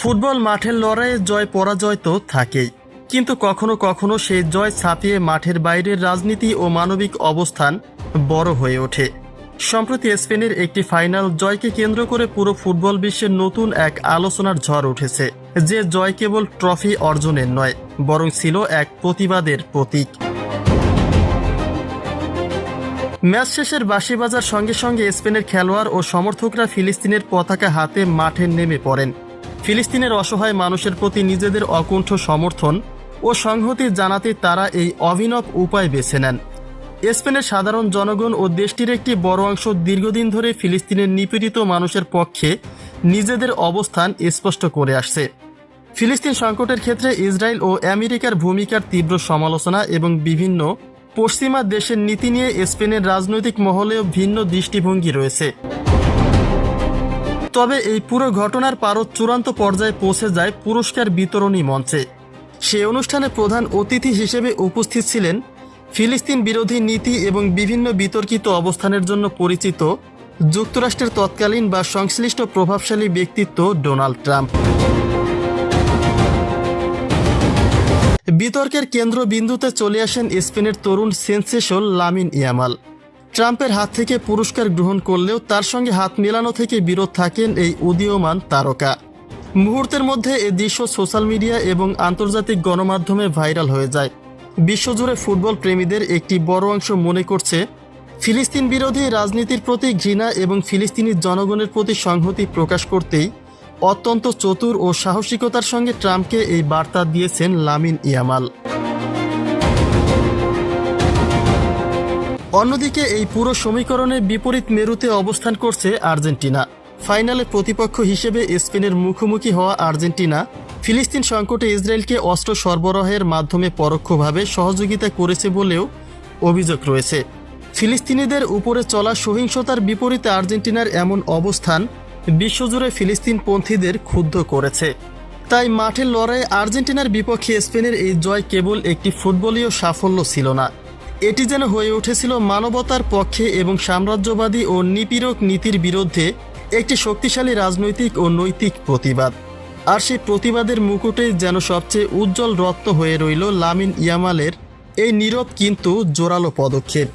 Football মাঠের লড়াইয়ে জয় পরাজয় তো থাকেই, কিন্তু কখনো কখনো সেই জয় ছাপিয়ে মাঠের বাইরের রাজনীতি ও মানবিক অবস্থান বড় হয়ে ওঠে। সম্প্রতি স্পেনের একটি ফাইনাল জয়কে কেন্দ্র করে পুরো ফুটবল বিশ্বের নতুন এক আলোচনার ঝড় উঠেছে, যে জয় কেবল ট্রফি অর্জনের নয়, বরং ছিল এক প্রতিবাদের প্রতীক। ম্যাচ শেষের বাঁশি বাজার সঙ্গে সঙ্গে স্পেনের খেলোয়াড় ও সমর্থকরা ফিলিস্তিনের পতাকা হাতে মাঠে নেমে পড়েন। ফিলিস্তিনের অসহায় মানুষের প্রতি নিজেদের অকুণ্ঠ সমর্থন ও সংহতি জানাতে তারা এই অভিনব উপায় বেছে নেন। স্পেনের সাধারণ জনগণ ও দেশটির একটি বড় অংশ দীর্ঘদিন ধরে ফিলিস্তিনের নিপীড়িত মানুষের পক্ষে নিজেদের অবস্থান স্পষ্ট করে আসছে। ফিলিস্তিন সংকটের ক্ষেত্রে ইসরায়েল ও আমেরিকার ভূমিকার তীব্র সমালোচনা এবং বিভিন্ন পশ্চিমা দেশের নীতি নিয়ে স্পেনের রাজনৈতিক মহলেও ভিন্ন দৃষ্টিভঙ্গি রয়েছে। তবে এই পুরো ঘটনার পারদ চূড়ান্ত পর্যায়ে পৌঁছে যায় পুরস্কার বিতরণী মঞ্চে। সেই অনুষ্ঠানে প্রধান অতিথি হিসেবে উপস্থিত ছিলেন ফিলিস্তিন বিরোধী নীতি এবং বিভিন্ন বিতর্কিত অবস্থানের জন্য পরিচিত যুক্তরাষ্ট্রের তৎকালীন বা সংশ্লিষ্ট প্রভাবশালী ব্যক্তিত্ব ডোনাল্ড ট্রাম্প। বিতর্কের কেন্দ্রবিন্দুতে চলে আসেন স্পেনের তরুণ সেন্সেশন লামিন ইয়ামাল। ট্রাম্পের হাত থেকে পুরস্কার গ্রহণ করলেও তার সঙ্গে হাত মেলানো থেকে বিরত থাকেন এই উদীয়মান তারকা। মুহূর্তের মধ্যে এ দৃশ্য সোশ্যাল মিডিয়া এবং আন্তর্জাতিক গণমাধ্যমে ভাইরাল হয়ে যায়। বিশ্বজুড়ে ফুটবল প্রেমীদের একটি বড় অংশ মনে করছে, ফিলিস্তিন বিরোধী রাজনীতির প্রতি ঘৃণা এবং ফিলিস্তিনি জনগণের প্রতি সংহতি প্রকাশ করতেই অত্যন্ত চতুর ও সাহসিকতার সঙ্গে ট্রাম্পকে এই বার্তা দিয়েছেন লামিন ইয়ামাল। অন্যদিকে এই পুরো সমীকরণের বিপরীত মেরুতে অবস্থান করছে আর্জেন্টিনা। ফাইনালে প্রতিপক্ষ হিসেবে স্পেনের মুখোমুখি হওয়া আর্জেন্টিনা ফিলিস্তিন সংকটে ইসরায়েলকে অস্ত্র সরবরাহের মাধ্যমে পরোক্ষভাবে সহযোগিতা করেছে বলেও অভিযোগ রয়েছে। ফিলিস্তিনিদের উপরে চলা সহিংসতার বিপরীতে আর্জেন্টিনার এমন অবস্থান বিশ্বজুড়ে ফিলিস্তিনপন্থীদের ক্ষুব্ধ করেছে। তাই মাঠের লড়াইয়ে আর্জেন্টিনার বিপক্ষে স্পেনের এই জয় কেবল একটি ফুটবলীয় সাফল্য ছিল না, এটি যেন হয়ে উঠেছিল মানবতার পক্ষে এবং সাম্রাজ্যবাদী ও নিপীড়ক নীতির বিরুদ্ধে একটি শক্তিশালী রাজনৈতিক ও নৈতিক প্রতিবাদ। আর সেই প্রতিবাদের মুকুটেই যেন সবচেয়ে উজ্জ্বল রত্ন হয়ে রইল লামিন ইয়ামালের এই নীরব কিন্তু জোরালো পদক্ষেপ।